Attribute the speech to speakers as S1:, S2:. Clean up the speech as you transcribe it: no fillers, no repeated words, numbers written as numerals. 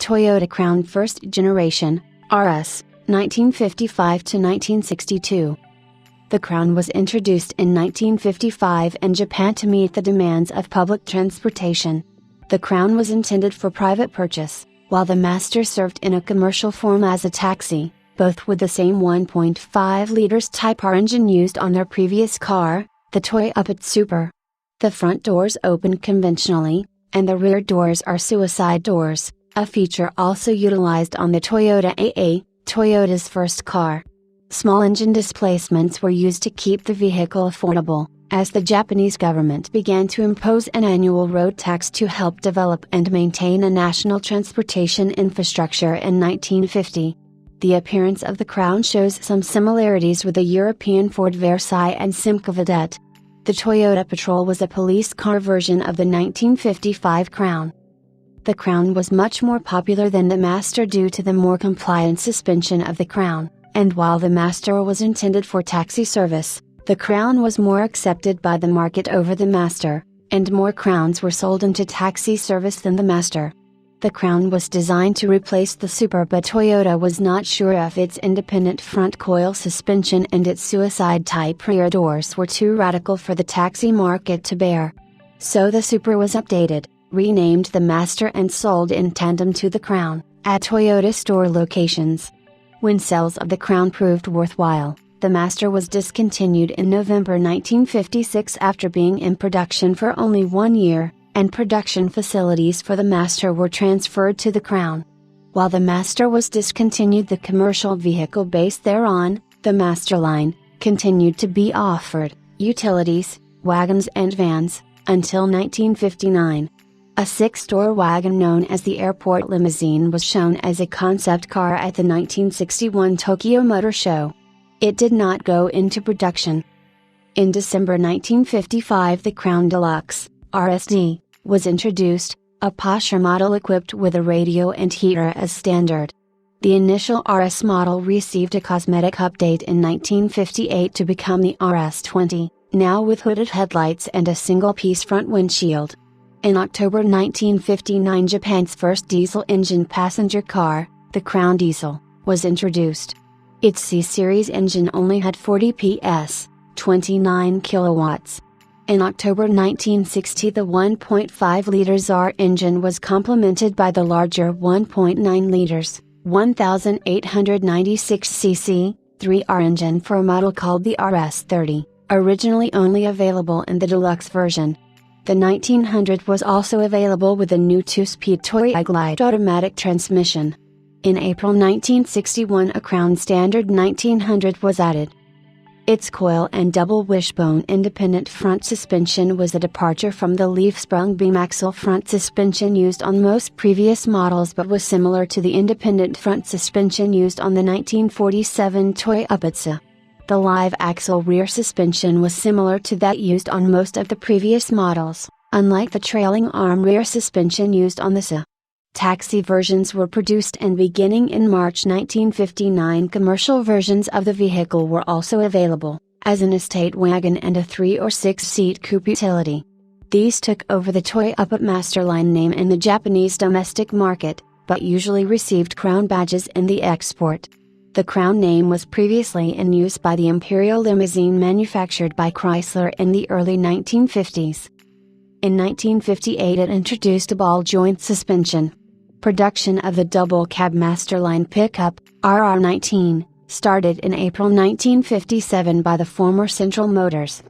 S1: Toyota Crown First Generation, RS, 1955 to 1962. The Crown was introduced in 1955 in Japan to meet the demands of public transportation. The Crown was intended for private purchase, while the Master served in a commercial form as a taxi, both with the same 1.5 liters Type R engine used on their previous car, the Toyota Super. The front doors open conventionally, and the rear doors are suicide doors, a feature also utilized on the Toyota AA, Toyota's first car. Small engine displacements were used to keep the vehicle affordable, as the Japanese government began to impose an annual road tax to help develop and maintain a national transportation infrastructure in 1950. The appearance of the Crown shows some similarities with the European Ford Versailles and Simca Vedette. The Toyota Patrol was a police car version of the 1955 Crown. The Crown was much more popular than the Master due to the more compliant suspension of the Crown, and while the Master was intended for taxi service, the Crown was more accepted by the market over the Master, and more Crowns were sold into taxi service than the Master. The Crown was designed to replace the Super, but Toyota was not sure if its independent front coil suspension and its suicide-type rear doors were too radical for the taxi market to bear. So the Super was updated, renamed the Master and sold in tandem to the Crown, at Toyota store locations. When sales of the Crown proved worthwhile, the Master was discontinued in November 1956 after being in production for only 1 year, and production facilities for the Master were transferred to the Crown. While the Master was discontinued, the commercial vehicle based thereon, the Master line, continued to be offered, utilities, wagons and vans, until 1959. A 6-door wagon known as the Airport Limousine was shown as a concept car at the 1961 Tokyo Motor Show. It did not go into production. In December 1955, the Crown Deluxe, RSD, was introduced, a posher model equipped with a radio and heater as standard. The initial RS model received a cosmetic update in 1958 to become the RS20, now with hooded headlights and a single-piece front windshield. In October 1959, Japan's first diesel-engine passenger car, the Crown Diesel, was introduced. Its C-Series engine only had 40 PS, 29 kilowatts. In October 1960, the 1.5 liters R engine was complemented by the larger 1.9 liters, 1896 cc, 3R engine for a model called the RS30, originally only available in the deluxe version. The 1900 was also available with a new 2-speed Toyota Glide automatic transmission. In April 1961, a Crown Standard 1900 was added. Its coil and double wishbone independent front suspension was a departure from the leaf-sprung beam axle front suspension used on most previous models, but was similar to the independent front suspension used on the 1947 Toyota Apatsa. The live axle rear suspension was similar to that used on most of the previous models, unlike the trailing arm rear suspension used on the SA. Taxi versions were produced, and beginning in March 1959, commercial versions of the vehicle were also available, as an estate wagon and a 3 or 6-seat coupe utility. These took over the Toyota Master line name in the Japanese domestic market, but usually received Crown badges in the export. The Crown name was previously in use by the Imperial limousine manufactured by Chrysler in the early 1950s. In 1958, it introduced a ball joint suspension. Production of the double cab Masterline pickup, RR19, started in April 1957 by the former Central Motors.